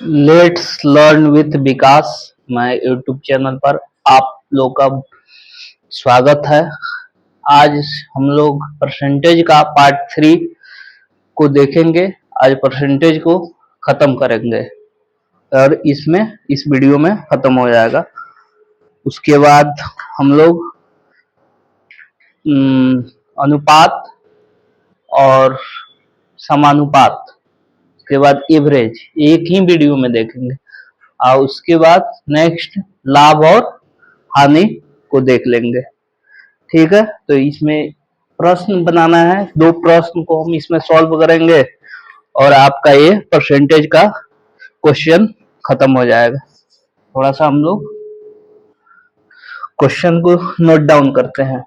Let's learn with विकास मैं YouTube channel पर आप लोग का स्वागत है। आज हम लोग परसेंटेज का पार्ट 3 को देखेंगे। आज परसेंटेज को खत्म करेंगे और इस वीडियो में खत्म हो जाएगा। उसके बाद हम लोग अनुपात और समानुपात, उसके बाद एवरेज एक ही वीडियो में देखेंगे और उसके बाद नेक्स्ट लाभ और हानि को देख लेंगे। ठीक है, तो इसमें प्रश्न बनाना है। 2 प्रश्न को हम इसमें सॉल्व करेंगे और आपका ये परसेंटेज का क्वेश्चन खत्म हो जाएगा। थोड़ा सा हम लोग क्वेश्चन को नोट डाउन करते हैं।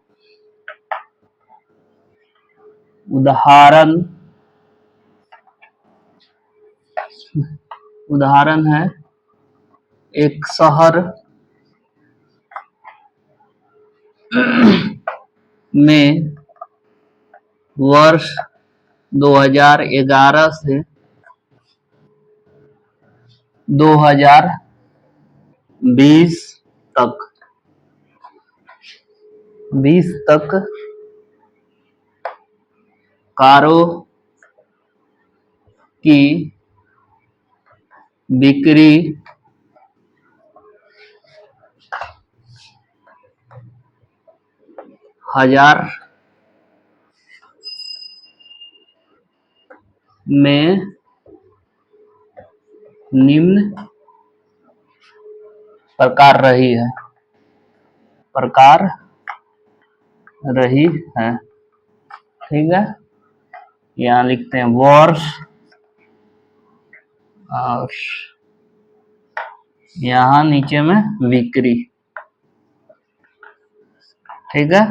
उदाहरण है, एक शहर में वर्ष 2011 से 2020 तक कारों की बिक्री 1000 में निम्न प्रकार रही है। ठीक है, यहाँ लिखते हैं वर्ष और यहाँ नीचे में बिक्री। ठीक है,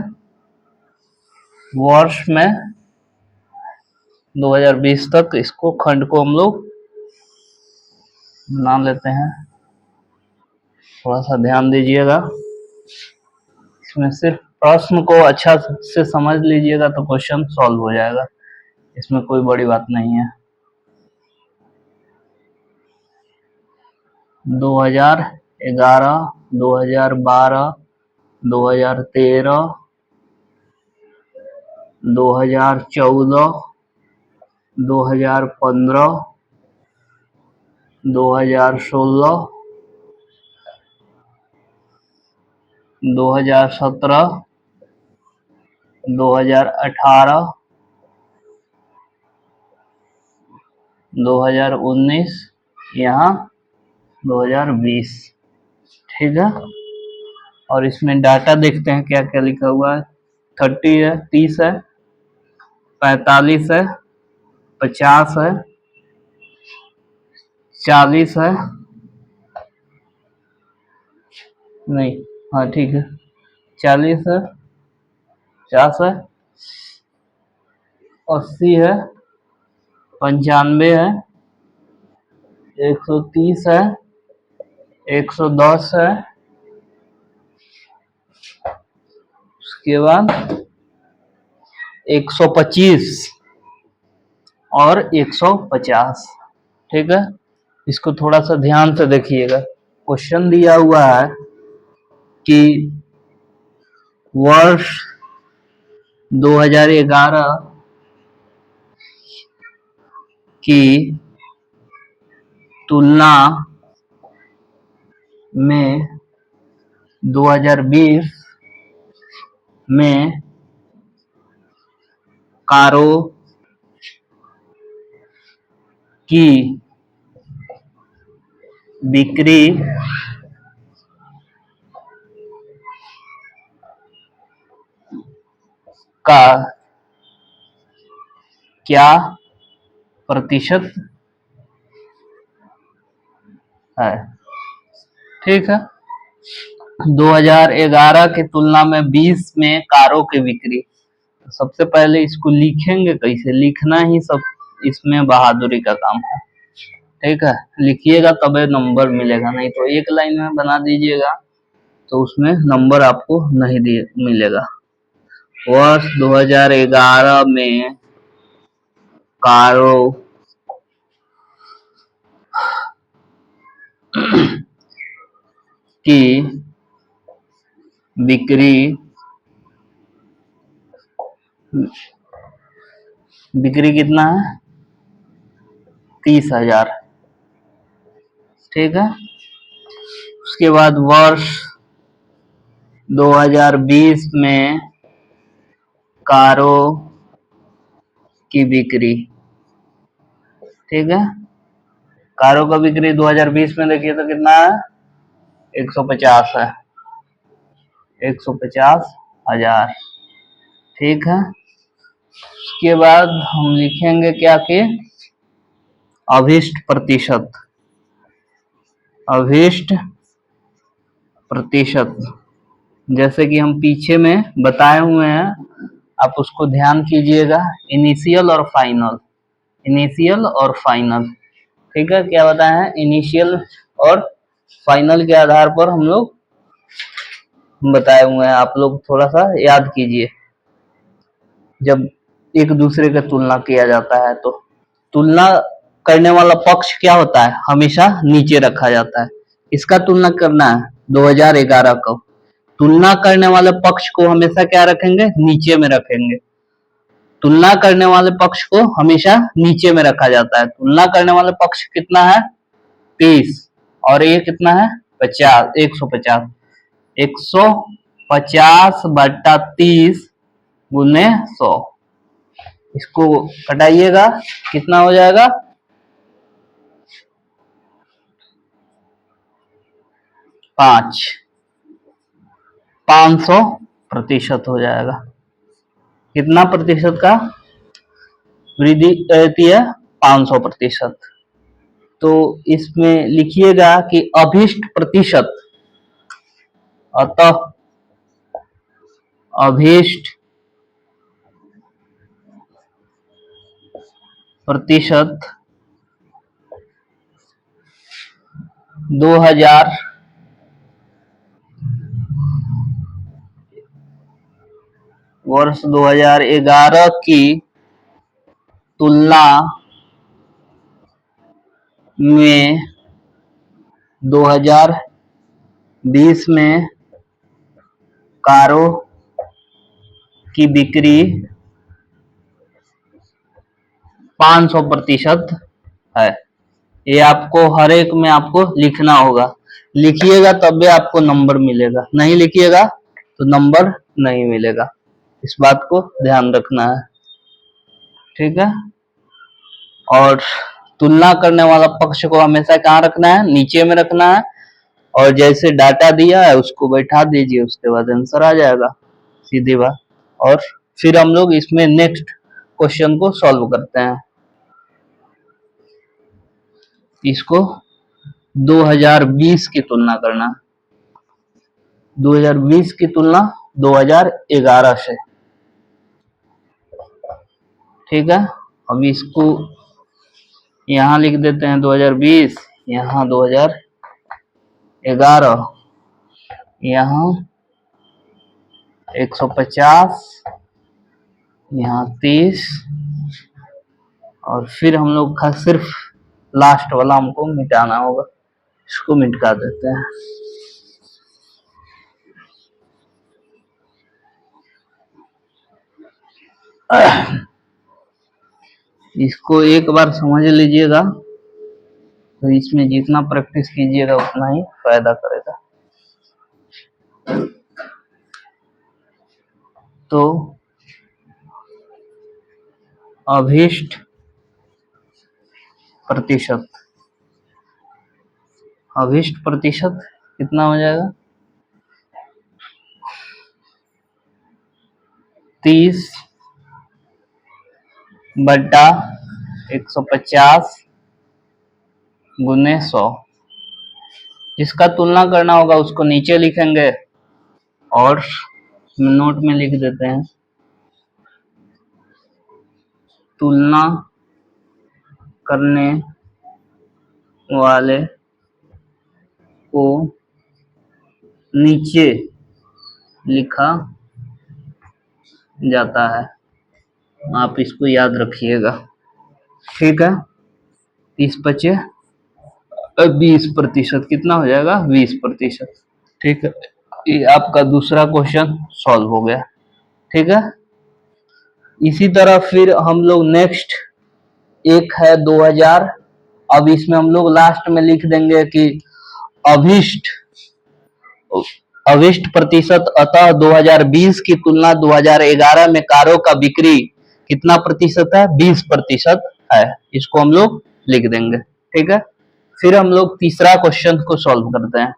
वर्ष में 2020 तक इसको खंड को हम लोग बना लेते हैं। थोड़ा सा ध्यान दीजिएगा, इसमें सिर्फ प्रश्न को अच्छा से समझ लीजिएगा तो क्वेश्चन सॉल्व हो जाएगा। इसमें कोई बड़ी बात नहीं है। 2011, 2012, 2013, 2014, 2015, 2016, 2017, 2018, 2019, यहाँ 2020। ठीक है, और इसमें डाटा देखते हैं क्या क्या लिखा हुआ है। 30 है, 30 है, 45 है, 50 है, 40 है, नहीं, हाँ ठीक है, 40 है, 50 है, 80 है, 95 है, 130 है, 110 है, उसके बाद 125 और 150। ठीक है, इसको थोड़ा सा ध्यान से देखिएगा। क्वेश्चन दिया हुआ है कि वर्ष 2011 की तुलना में 2020 में कारों की बिक्री का क्या प्रतिशत है। ठीक है, 2011 की तुलना में 20 में कारों की बिक्री। सबसे पहले इसको लिखेंगे कैसे, लिखना ही सब इसमें बहादुरी का काम है। ठीक है, लिखिएगा तबे नंबर मिलेगा, नहीं तो एक लाइन में बना दीजिएगा तो उसमें नंबर आपको नहीं मिलेगा। वर्ष 2011 में कारों की बिक्री कितना है? 30,000। ठीक है। उसके बाद वर्ष 2020 में कारों की बिक्री। ठीक है। कारों का बिक्री 2020 में देखिए तो कितना है? 150 है, 150,000। ठीक है। उसके बाद हम लिखेंगे क्या कि अभिष्ट प्रतिशत। अभिष्ट प्रतिशत जैसे कि हम पीछे में बताए हुए हैं, आप उसको ध्यान कीजिएगा। इनिशियल और फाइनल, इनिशियल और फाइनल। ठीक है। क्या बताया है? इनिशियल और फाइनल के आधार पर हम लोग बताए हुए हैं, आप लोग थोड़ा सा याद कीजिए। जब एक दूसरे का तुलना किया जाता है तो तुलना करने वाला पक्ष क्या होता है? हमेशा नीचे रखा जाता है। इसका तुलना करना है 2011 को, तुलना करने वाले पक्ष को हमेशा क्या रखेंगे? नीचे में रखेंगे। तुलना करने वाले पक्ष को हमेशा नीचे में रखा जाता है। तुलना करने वाले पक्ष कितना है? 30 और ये कितना है? 50, 150। 150 बटा 30 गुने 100। इसको घटाइएगा, कितना हो जाएगा? 500% हो जाएगा। कितना प्रतिशत का वृद्धि रहती है? 500%। तो इसमें लिखिएगा कि अभिष्ट प्रतिशत, अतः अभिष्ट प्रतिशत 2000 वर्ष 2011 की तुलना में 2020 में कारों की बिक्री 500% है। ये आपको हर एक में आपको लिखना होगा। लिखिएगा तब भी आपको नंबर मिलेगा, नहीं लिखिएगा तो नंबर नहीं मिलेगा। इस बात को ध्यान रखना है। ठीक है। और तुलना करने वाला पक्ष को हमेशा कहाँ रखना है? नीचे में रखना है। और जैसे डाटा दिया है उसको बैठा दीजिए, उसके बाद आंसर आ जाएगा, सीधी बात। और फिर हम लोग इसमें नेक्स्ट क्वेश्चन को सॉल्व करते हैं। इसको 2020 की तुलना करना, 2020 की तुलना 2011 से। ठीक है। अब इसको यहाँ लिख देते हैं 2020, यहाँ 2011, यहाँ 150, यहाँ 30, और फिर हम लोग का सिर्फ लास्ट वाला हमको मिटाना होगा। इसको मिटा देते हैं। इसको एक बार समझ लीजिएगा, तो इसमें जितना प्रैक्टिस कीजिएगा उतना ही फायदा करेगा। तो अभिष्ट प्रतिशत, अभिष्ट प्रतिशत कितना हो जाएगा? 30 बटा 150 गुने 100। जिसका तुलना करना होगा उसको नीचे लिखेंगे और नोट में लिख देते हैं, तुलना करने वाले को नीचे लिखा जाता है। आप इसको याद रखिएगा। ठीक है। 30 बचे 20%, कितना हो जाएगा? 20%। ठीक है, ये आपका दूसरा क्वेश्चन सॉल्व हो गया। ठीक है, इसी तरह फिर हम लोग नेक्स्ट एक है 2000। अब इसमें हम लोग लास्ट में लिख देंगे कि अभिष्ट अभिष्ट प्रतिशत, अतः 2020 की तुलना 2011 में कारों का बिक्री कितना प्रतिशत है? 20% है। इसको हम लोग लिख देंगे। ठीक है, फिर हम लोग तीसरा क्वेश्चन को सॉल्व करते हैं।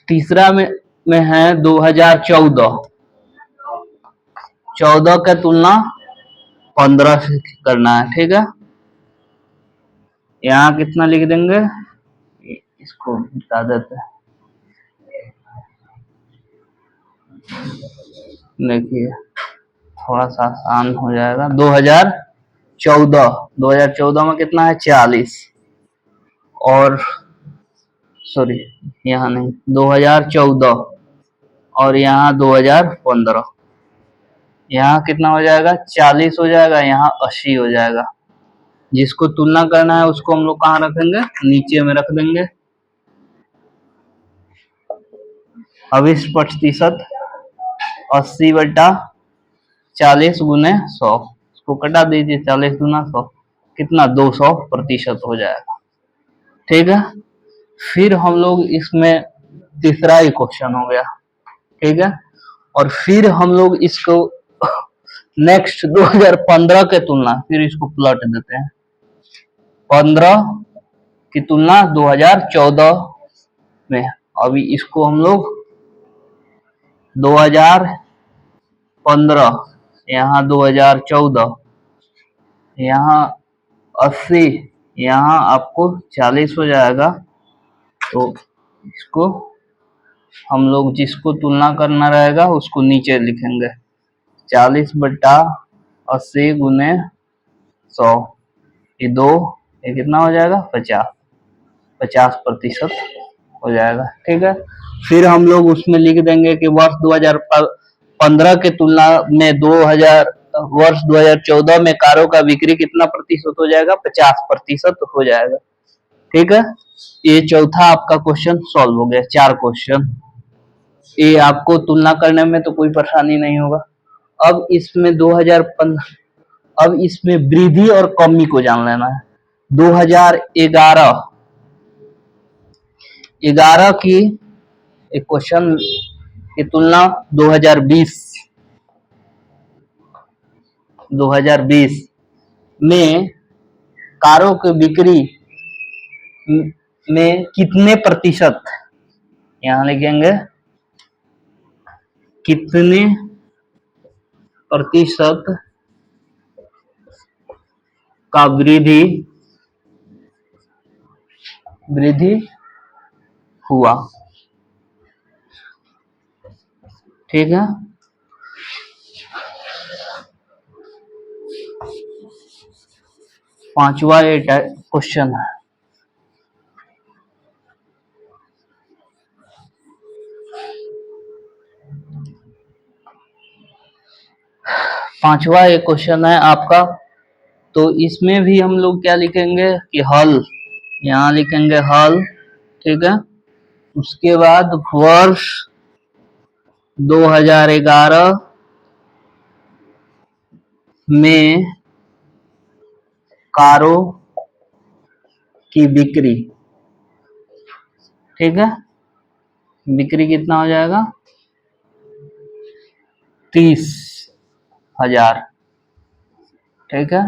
तीसरा में है 2014 का तुलना 15 से करना है। ठीक है, यहाँ कितना लिख देंगे, इसको बता देते हैं। देखिए थोड़ा सा आसान हो जाएगा। 2014 में कितना है? 40। और सॉरी, यहाँ नहीं, 2014 और यहाँ 2015, यहाँ कितना हो जाएगा? 40 हो जाएगा, यहाँ 80 हो जाएगा। जिसको तुलना करना है उसको हम लोग कहाँ रखेंगे? नीचे में रख देंगे। अभिष्ट प्रतिशत 80/40 गुने 100, इसको कटा दीजिए। 40 गुना 100 कितना? 200% हो जाएगा। ठीक है, फिर हम लोग इसमें तीसरा ही क्वेश्चन हो गया। ठीक है, और फिर हम लोग इसको नेक्स्ट 2015 के तुलना, फिर इसको पलट देते हैं। 15 की तुलना 2014 में। अभी इसको हम लोग 2015, यहाँ 2014, यहाँ 80, यहाँ आपको 40 हो जाएगा। तो इसको हम लोग जिसको तुलना करना रहेगा उसको नीचे लिखेंगे। 40/80 गुने 100, ये ये कितना हो जाएगा? 50% हो जाएगा। ठीक है, फिर हम लोग उसमें लिख देंगे कि वर्ष 2015 के तुलना में वर्ष 2014 में कारों का बिक्री कितना प्रतिशत हो जाएगा? 50% हो जाएगा। ठीक है, ये चौथा आपका क्वेश्चन सॉल्व हो गया। 4 क्वेश्चन, ये आपको तुलना करने में तो कोई परेशानी नहीं होगा। अब इसमें 2015, अब इसमें वृद्धि और कमी को जान लेना है। 2011 की एक क्वेश्चन की तुलना 2020 में कारों की बिक्री में कितने प्रतिशत, यहाँ लिखेंगे कितने प्रतिशत का वृद्धि हुआ। ठीक है, पांचवा ये क्वेश्चन है। पांचवा एक क्वेश्चन है आपका। तो इसमें भी हम लोग क्या लिखेंगे कि हल, यहाँ लिखेंगे हल। ठीक है, उसके बाद वर्ष 2011 में कारों की बिक्री, ठीक है, बिक्री कितना हो जाएगा? 30,000। ठीक है,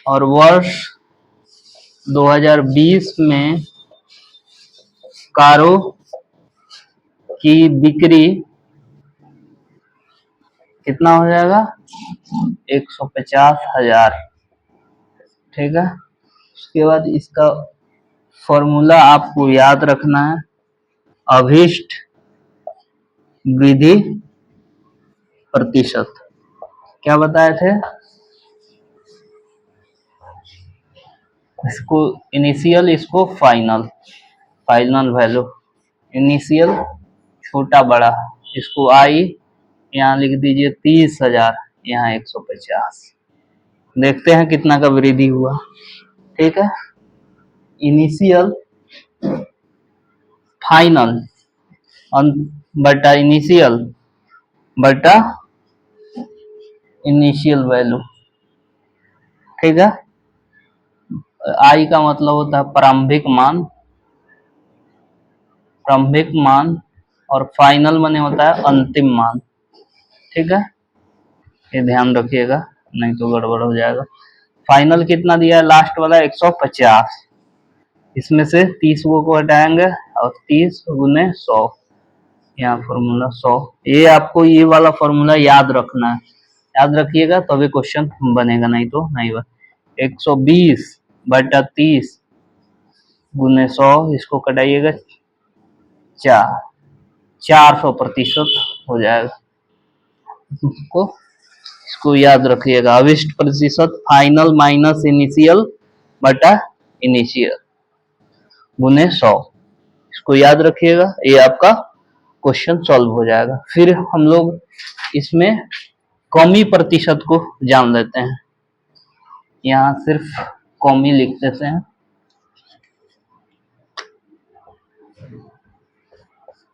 और वर्ष 2020 में कारों की बिक्री कितना हो जाएगा? 150,000। ठीक है, उसके बाद इसका फॉर्मूला आपको याद रखना है। अभिष्ट वृद्धि प्रतिशत क्या बताए थे? इसको इनिशियल, इसको फाइनल वैल्यू। इनिशियल छोटा बड़ा, इसको आई यहाँ लिख दीजिए 30,000, यहाँ 150। देखते हैं कितना का वृद्धि हुआ। ठीक है, इनिशियल फाइनल बटा बटा इनिशियल वैल्यू। ठीक है, आई का मतलब होता है प्रारंभिक मान और फाइनल माने होता है अंतिम मान। ठीक है, ये ध्यान रखिएगा नहीं तो गड़बड़ हो जाएगा। फाइनल कितना दिया है लास्ट वाला 150, इसमें से 30 को हटाएंगे और 30 गुने 100, यहाँ फॉर्मूला 100। ये आपको ये वाला फॉर्मूला याद रखना है, याद रखिएगा तभी क्वेश्चन बनेगा, नहीं तो नहीं बनेगा। 120 बटा 30 गुने 100, इसको कटाइएगा 400% हो जाएगा। इसको याद रखिएगा, अविष्ट प्रतिशत फाइनल माइनस इनिशियल बटा इनिशियल गुने 100, इसको याद रखिएगा, ये आपका क्वेश्चन सॉल्व हो जाएगा। फिर हम लोग इसमें कमी प्रतिशत को जान लेते हैं, यहाँ सिर्फ कमी लिख देते हैं,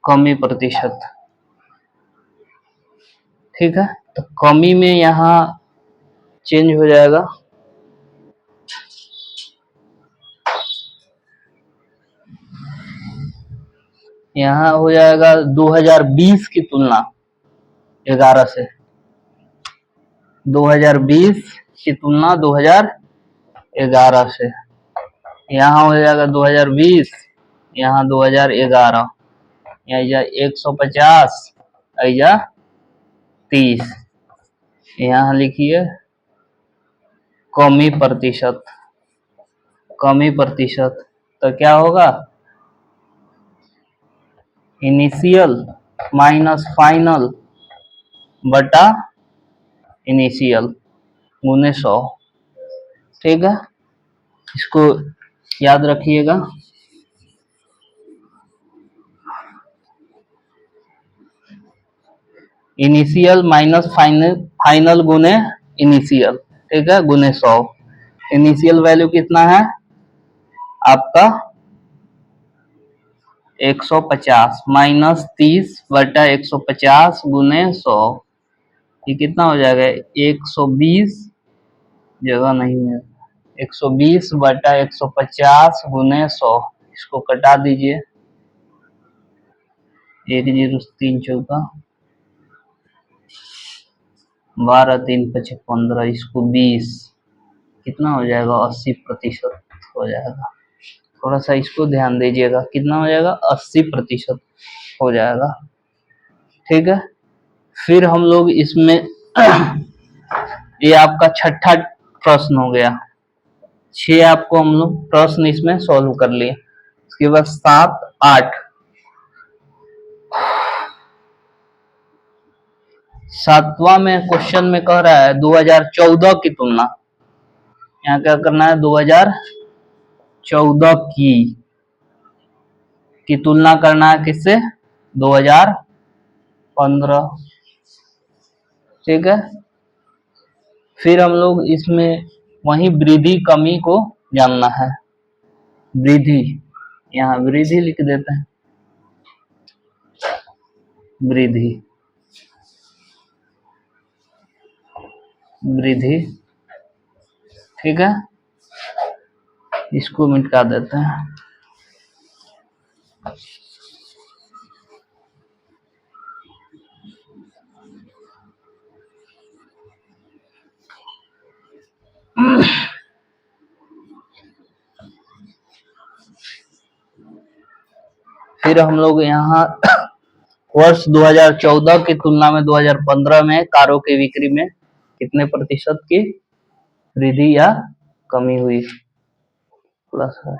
कमी प्रतिशत। ठीक है, तो कमी में यहाँ चेंज हो जाएगा, यहाँ हो जाएगा 2020 की तुलना 11 से, 2020 की तुलना 2011 से, यहाँ हो जाएगा 2020, यहाँ 2011, यहाँ 150, या 30, यहाँ लिखिए कमी प्रतिशत। कमी प्रतिशत तो क्या होगा, इनिशियल माइनस फाइनल बटा इनिशियल गुने 100। ठीक है, इसको याद रखिएगा। इनिशियल माइनस फाइनल गुने इनिशियल, ठीक है, गुने 100। इनिशियल वैल्यू कितना है आपका 150 माइनस 30 बटा 150 गुने 100, ये कितना हो जाएगा 120, जगह नहीं है, 120 बटा 150 गुने 100, इसको कटा दीजिए, 1 0 3 चौका 12 3 5 15, इसको 20, कितना हो जाएगा 80% हो जाएगा। थोड़ा सा इसको ध्यान दीजिएगा, कितना हो जाएगा 80% हो जाएगा। ठीक है, फिर हम लोग इसमें ये आपका छठा प्रश्न हो गया, 6 आपको हम लोग प्रश्न इसमें सॉल्व कर लिए। उसके बाद 7 8, 7वां में क्वेश्चन में कह रहा है 2014 की तुलना, यहाँ क्या करना है 2014 की तुलना करना है किससे 2015। ठीक है, फिर हम लोग इसमें वही वृद्धि कमी को जानना है, वृद्धि, यहाँ वृद्धि लिख देते हैं, वृद्धि वृद्धि। ठीक है, इसको मिटा देते हैं। फिर हम लोग यहाँ वर्ष 2014 की तुलना में 2015 में कारों की बिक्री में कितने प्रतिशत की वृद्धि या कमी हुई, प्लस है